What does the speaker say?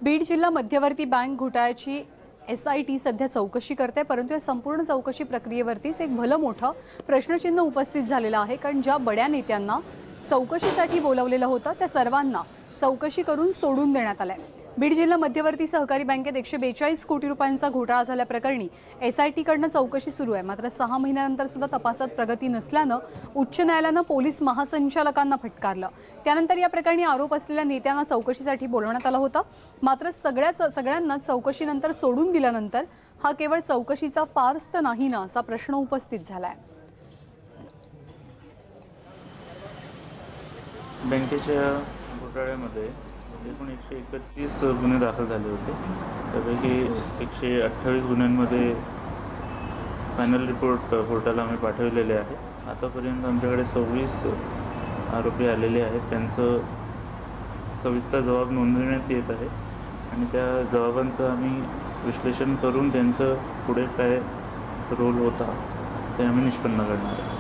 बीड जिल्हा मध्यवर्ती बँक घोटाळ्याची SIT सध्या चौकशी करते, परंतु या संपूर्ण चौकशी प्रक्रियेवरतीच एक भलं मोठं प्रश्नचिन्ह उपस्थित झालेलं आहे। कारण ज्या बड्या नेत्यांना चौकशीसाठी बोलावलेलं होतं त्या सर्वांना चौकशी करून सोडून देण्यात आलंय। बीड जिल्हा मध्यवर्ती सहकारी बँकेत 142 कोटी रुपयांचा घोटाळा झाल्याप्रकरणी SIT कडनं चौकशी सुरू आहे। मात्र 6 महिन्यानंतर सुद्धा तपासात प्रगती नसल्यानं उच्च न्यायालयानं पोलीस महासंचालकांना फटकारलं। त्यानंतर या प्रकरणी आरोप असलेल्या नेत्यांना चौकशीसाठी बोलवण्यात आलं होतं। मात्र सगळ्यांना चौकशीनंतर सोडून दिल्यानंतर हा केवळ चौकशीचा फार्स तर नाही ना असा प्रश्न उपस्थित झालाय। बँकेच्या घोटाळ्यामध्ये एकूण 131 गुन्हे दाखल झाले होते। त्यापैकी 128 गुन्ह्यांमध्ये फायनल रिपोर्ट कोर्टाला आम्ही पाठवलेले आहे। आतापर्यंत आमच्याकडे 26 आरोपी आलेले आहेत। त्यांचं सविस्तर जबाब नोंदवण्यात येत आहे आणि त्या जबाबांचं आम्ही विश्लेषण करून त्यांचं पुढे काय रोल होता ते आम्ही निष्पन्न करणार आहे।